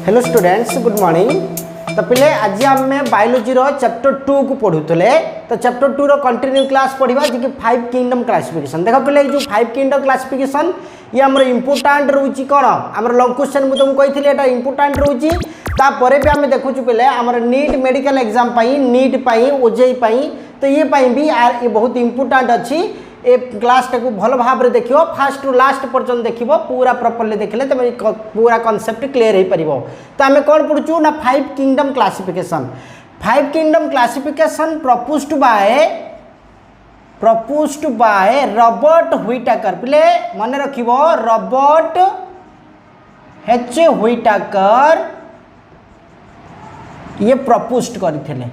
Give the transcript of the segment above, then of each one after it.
Hello students, good morning. तो पिले आज आम बायोलोजी चैप्टर 2 को पढ़ुले। तो चैप्टर 2 रो कंटिन्यू क्लास पढ़ा जी 5 किंगडम क्लासिफिकेशन। देख पिले जो 5 किंगडम क्लासिफिकेशन ये आमर इंपोर्टाट रोचे कौन आम लंग क्वेश्चन मुझे तुमको कही इंपोर्टाट रोचे। तापर भी आम देखु पिले आमर नीट मेडिकल एग्जाम नीट ओजेई तो ये भी ये बहुत इंपोर्टाट अच्छी। ए क्लास टाक भल भाव देख फास्ट टू लास्ट पर्यटन देख पूरा प्रॉपर्ली देखले तुम पूरा कॉन्सेप्ट क्लियर हो पार। तो आम कौन पढ़ुचु ना 5 kingdom classification. 5 kingdom classification proposed by Robert Whittaker. पिले मन रख रॉबर्ट एच व्हिटेकर ये प्रपोज्ड करथिले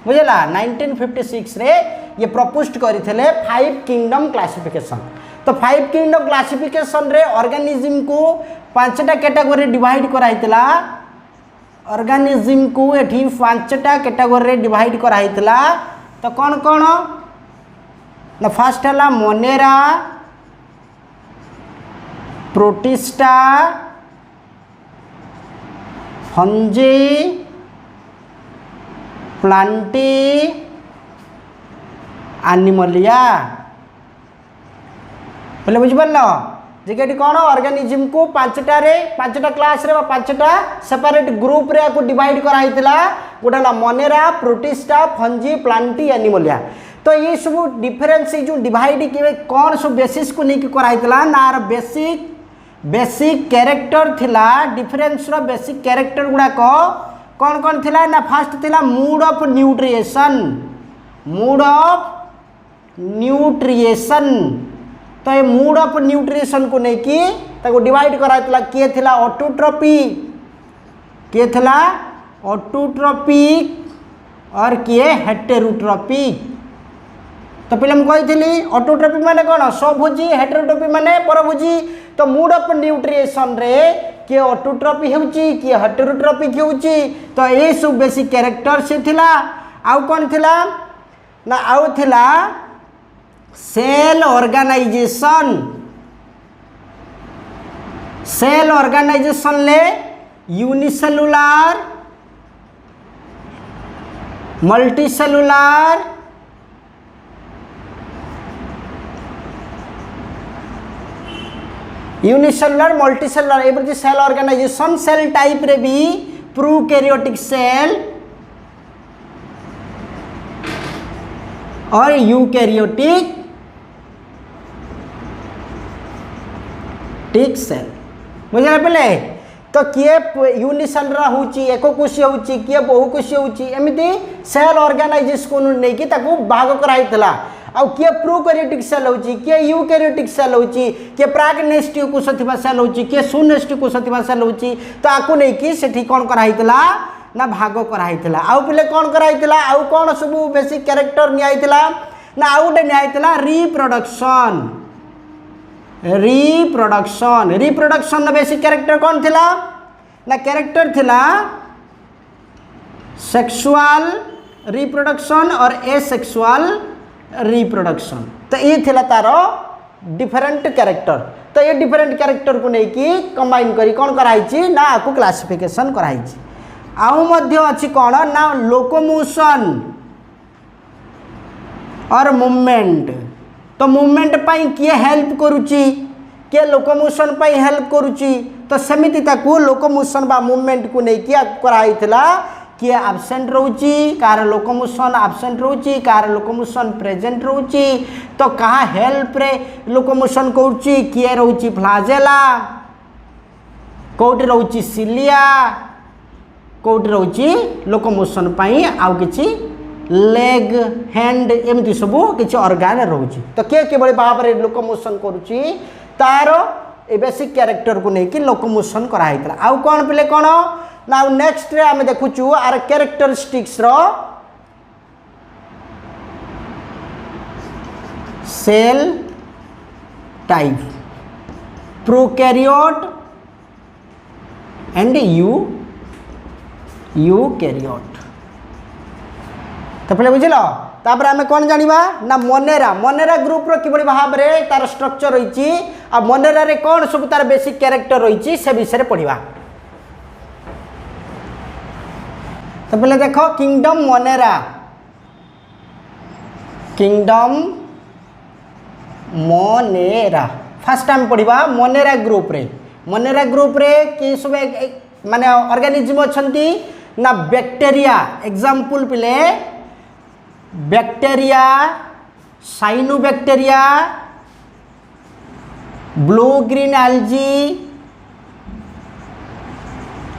बुझला 1956 रे ये प्रपोज्ड करथिले 5 किंगडम क्लासिफिकेशन। तो 5 किंगडम क्लासिफिकेशन रे ऑर्गेनिज्म को 5टा कैटेगरी डिवाइड कराइतला। ऑर्गेनिज्म को एठी 5टा कैटेगरी रे डिवाइड कराइतला। तो कौन कौन ना फर्स्ट है Monera, protista, fungi, Plantae, Animalia. बोले बुझिपार जे कौन ऑर्गेनिज्म को 5टा क्लास रे 5टा सेपरेट ग्रुप रे को डिवाइड कराइतला। गोटा Monera, protista, fungi, Plantae, Animalia. तो ये सब डिफरेंस जो डिवाइड किए कौन सब बेसिस को लेकिन कराइतला ना बेसिक कैरेक्टर थिला। डिफरेंस रो बेसिक कैरेक्टर गुड़ाक कौन कौन थिला ना फर्स्ट थिला मूड ऑफ न्यूट्रिएशन। तो ये मूड ऑफ न्यूट्रिएशन को लेकिन डिवाइड कराइतला। किए थिला ऑटोट्रोपिक और किए हेटेरोट्रोपिक। तो पहले मुझे कही ऑटोट्रोपिक माने कौन स्वभोजी, हेटेरोट्रोपिक माने परभोजी। तो मूड ऑफ न्यूट्रिएशन रे किए ऑटोट्रोपिक होउची किए हेटेरोट्रोपिक होउची। तो ये सब बेसिक कैरेक्टर से थिला। आउ कौन थिला ना आउ थिला सेल ऑर्गेनाइजेशन ले यूनिसेलुलर, मल्टीसेलुलर, यूनिसेलुलर, मल्टीसेलुलर ये सेल ऑर्गेनाइजेशन। सेल टाइप रे भी प्रोकैरियोटिक सेल और यूकैरियोटिक सेल बुझे पहले। तो किए यूनिसेलुलर होची, एककोषीय होची, किए बहुकोषीय होची, एमिति सेल ऑर्गेनाइजेशन को लेकिन ताको भाग कराइतला। आ किए प्रोकैरियोटिक सेल होची, किए यूकैरियोटिक सेल होची, किए प्राक नेस्टीय कोष थिबा सेल होची, किए सुनेस्टीय कोष थिबा सेल होची। तो आकु लेकिन सेठी कोन कराइतला ना भाग कराइतला। आउ पिले कोन कराइतला आउ कोन सब बेसिक कैरेक्टर नियाइतला ना आउ गोटे नियाइतला रिप्रोडक्शन ना बेसिक कैरेक्टर कौन थिला ना कैरेक्टर थिला सेक्सुअल रिप्रोडक्शन और एसेक्सुअल रिप्रोडक्शन। तो ये थिला तारो डिफरेंट कैरेक्टर। तो ये डिफरेंट कैरेक्टर को लेकिन कंबाइन करी कौन कराइची ना आपको क्लासिफिकेशन कराइची। आउ मध्य अच्छी कौन ना लोकोमोशन और मूवमेंट। तो मूवमेंट पाई किए हेल्प करुची, किए लोकोमोशन पाई हेल्प करुची। तो सेमिति ताकू लोकोमोशन बा मूवमेंट को लेकिन कराइतला। किए एब्सेंट रोची, कार लोकोमोशन एब्सेंट रोची, कार लोकोमोशन प्रेजेंट रोची। तो कहा हेल्प रे लोकोमोशन करुची, किए रोची फ्लाजेला, कोठी रोची सिलिया, कोठी रोची लोकोमोशन पाई आउ किछि लेग, हैंड एमती सब किछि ऑर्गन रोची। तो किए किबळे भाव रे लोकोमोशन करुची तारो ए बेसिक कैरेक्टर को लेकिन लोकोमोशन कराइतला। आउ कोन पिले कोन ना नेक्स्ट रे आमे देखुचु आर कैरेक्टरिस्टिक्स रो cell type, prokaryote and eukaryote. तो पहले बुझल। तापर आमे कौन जानिबा ना मोनेरा ग्रुप रो किबळी भाव रे तार स्ट्रक्चर रहिची आ मोनेरा रे कौन सब तार बेसिक कैरेक्टर रहिची से विषय रे पढिबा। तो पहले देखो kingdom Monera, kingdom Monera first time पढ़ा मोनेरा ग्रुप रे। मोनेरा ग्रुप रे कि सब माने ऑर्गेनिज्म अछंती ना बैक्टीरिया एग्जांपल पिले bacteria cyanobacteria blue green algae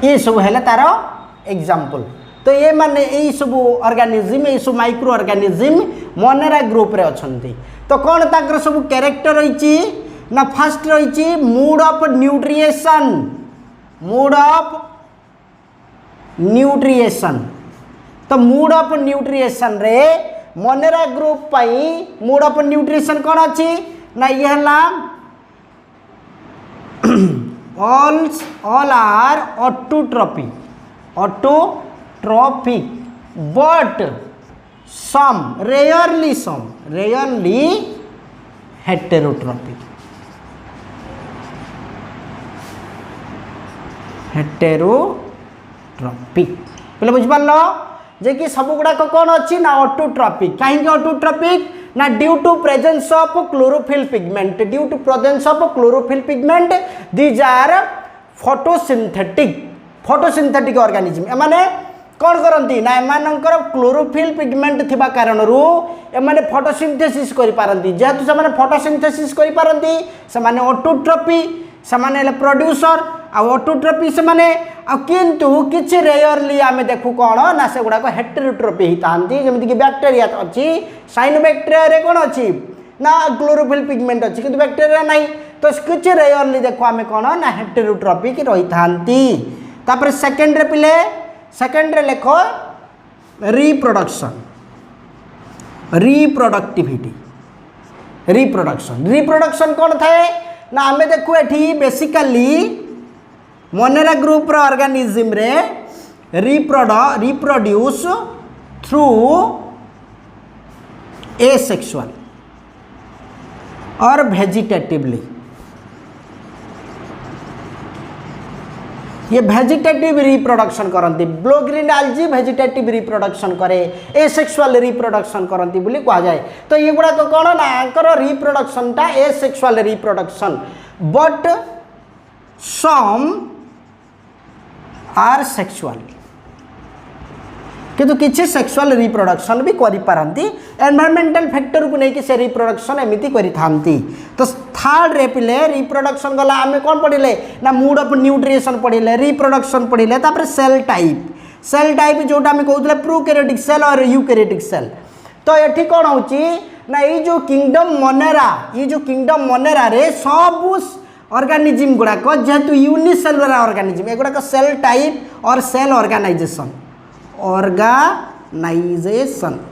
ये सब है तार एग्जांपल। तो ये माने यही सब ऑर्गेनिज्म ये सब माइक्रो ऑर्गेनिज्म मोनेरा ग्रुप रे अछंती। तो कौन ताकर सब कैरेक्टर रही ना फर्स्ट रही mode of nutrition, mode of nutrition. तो मूड ऑफ न्यूट्रिएशन रे मोनेरा ग्रुप पाई मूड ऑफ न्यूट्रिएशन कौन अच्छी ना ये हला all are autotrophic, autotrophic but some rarely heterotrophic, heterotrophic पहले बुझ पार जे कि सब गुड़ाक कौन अच्छी ना ऑटोट्रॉपिक। कहीं ऑटोट्रॉपिक ना due to presence of chlorophyll pigment, due to presence of chlorophyll pigment these are photosynthetic organism. एमाने कौन करती ना एमानकर क्लोरोफिल पिगमेंट थिबा कारणरू एमाने फोटोसिंथेसिस करि पारंती। जेहेतु से माने फोटोसिंथेसिस करि पारंती से माने ऑटोट्रॉपी से माने प्रोड्यूसर आ ऑटोट्रॉपी से माने आ किंतु किछि रेयरली आमे देखु कोन ना से गुडा को हेटेरोट्रॉपी हितांती। जेमिति कि बैक्टीरिया अछि साइनोबैक्टीरिया रे कोन अछि ना क्लोरोफिल पिगमेंट अछि किंतु बैक्टीरिया नाही। तो किछि रेयरली देखो आमे कोन ना हेटेरोट्रॉपी की रहितांती। तापर सेकंड रे पिले सेकंड रे लेखो रिप्रोडक्शन, रिप्रोडक्टिविटी, रिप्रोडक्शन कौन थाए ना आमे देखो एठी बेसिकली मोनेरा ग्रुप रो ऑर्गेनिज्म रे रिप्रोड्यूस थ्रू एसेक्सुअल और वेजिटेटिवली। ये वेजिटेटिव रिप्रोडक्शन करती, blue green algae vegetative reproduction करे, एसेक्सुअल रिप्रोडक्शन करती बोली कहा जाए। तो ये गुड़ा तो कौन ना आंकर रिप्रोडक्शन टा asexual reproduction but some are sexual किंतु किसी सेक्सुअल रिप्रोडक्शन भी करि पारंती। एनवायरमेंटल फैक्टर को लेकिन से रिप्रोडक्शन एमती करि थांती। तो थर्ड रे पिले रिप्रोडक्शन गला आमे कौन पढ़िले ना मूड ऑफ न्यूट्रिएशन पढ़िले, रिप्रोडक्शन पढ़िले, तापर सेल टाइप जोटा आमे कहउतले प्रोकैरियोटिक सेल और यूकैरियोटिक सेल। तो एठी कौन होची ना ये जो किंगडम मोनेरा रे सब ऑर्गेनिज्म गुड़ाक जेहेतु यूनिसेलुलर ऑर्गेनिज्म एगुड़ाक सेल टाइप और सेल ऑर्गेनाइजेशन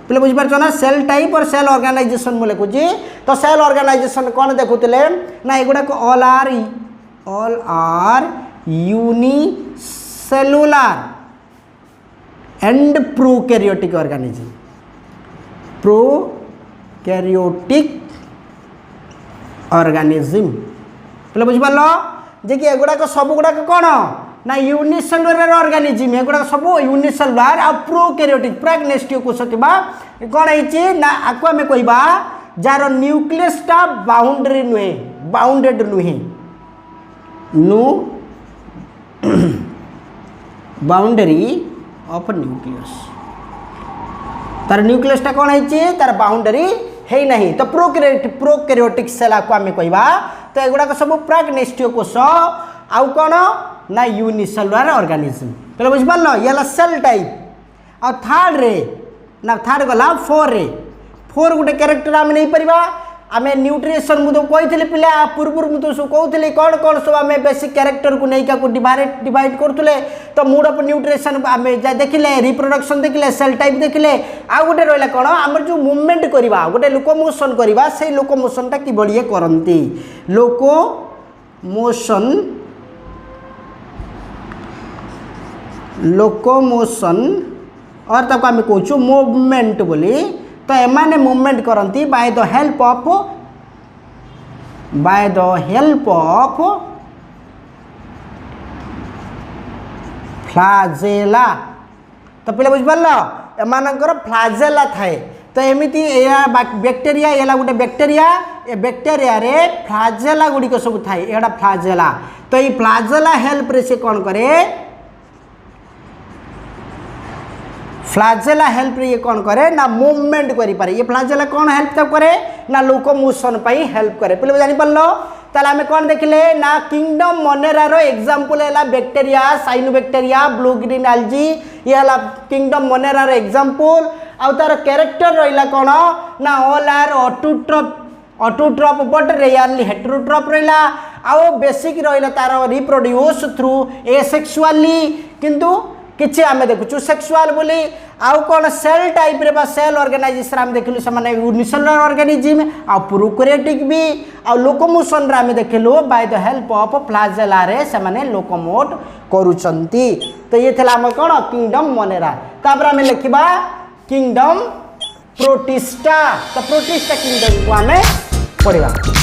पे बुझीपार ना सेल टाइप और सेल ऑर्गेनाइजेशन मुझे लिखुची। तो सेल ऑर्गेनाइजेशन कौन देखुले ना एगुड़ाक all are unicellular and prokaryotic organism, पे बुझीपार जे कि एगुड़ाक सब गुड़ाक कौन ना यूनिसेलुलर ऑर्गेनिज्म एगुड़ा सब यूनिसेलुलर आ प्रोकैरियोटिक प्राग्नेस्टियो कोष थिबा कौन होइछि ना आको आमे कहबा जार न्यूक्लियस टा बाउंड्री नुहे, बाउंडेड नुहे, नो बाउंड्री ऑफ न्यूक्लियस, तार न्यूक्लियस टा कौन होइछि तार बाउंड्री है नहीं। तो प्रोकैरियोटिक सेल आको आमे कहबा। तो एगुड़ा सब प्राग्नेस्टियो कोष आउ कौन ना यूनिसेलुलर ऑर्गेनिज्म पे बुझिपार ये सेल टाइप। आ थर्ड रे ना थर्ड गला फोर गोटे कैरेक्टर आम नहीं पारिबा। आमे न्यूट्रिएशन मुझे कही पिला पूर्व मुझे सब कहती कौन कौन सब आम बेसिक कैरेक्टर को नहीं डिवाइड करुले। तो मूड ऑफ न्यूट्रिएशन आम देखिले, रिप्रोडक्शन देखिले, सेल टाइप देखिले, आउ गोटे रहा कौन आम जो मूवमेंट करवा गोटे लोकोमोशन करवा से लोकोमोशन टा कि ये करती लोकोमोशन और तक आम कहूँ मूवमेंट बोली। तो एमाने मूवमेंट करती bye the help of flagella. तो तो पिले बुझिपार एमानकर फ्लाजेला थाए तो एमती बैक्टेरिया ये गोटे बैक्टेरिया ए बैक्टेरिया रे फ्लाजेला गुड़िक सब थाए एटा फ्लाजेला तो ये फ्लाजेला हेल्प रे से कौन करे फ्लाजेला हेल्प रे ये कौन करे ना मूवमेंट करि पारे ये फ्लाजेला कौन हेल्प तब करे ना लोकोमोशन पाई हेल्प करे पिले जानि परलो ताले हमें कौन देखले ना किंगडम मोनेरा रो एग्जांपल हैला bacteria cyanobacteria blue green algae ये हैला किंगडम मोनेरा रो एग्जांपल आ तार कैरेक्टर रहिला कौन ना all are autotroph but rarely heterotroph रहिला आ बेसिक रहिला तार रिप्रोड्यूस थ्रू एसेक्सुअली किंतु किछि आमे देखुछु सेक्सुअल बोली आउ कोन सेल टाइप रे बा सेल ऑर्गेनाइजेशन आमे देखलु से माने यूनिसेलुलर ऑर्गेनिज्म आ प्रोकैरियोटिक भी आ लोकोमोशन रे आमे देखलु by the help of flagella रे से माने लोकोमोट करूचंती तो ये थला हम कोन किंगडम मोनेरा तापर आमे लिखिबा किंगडम प्रोटिस्टा तो प्रोटिस्टा किंगडम को आमे पढिबा।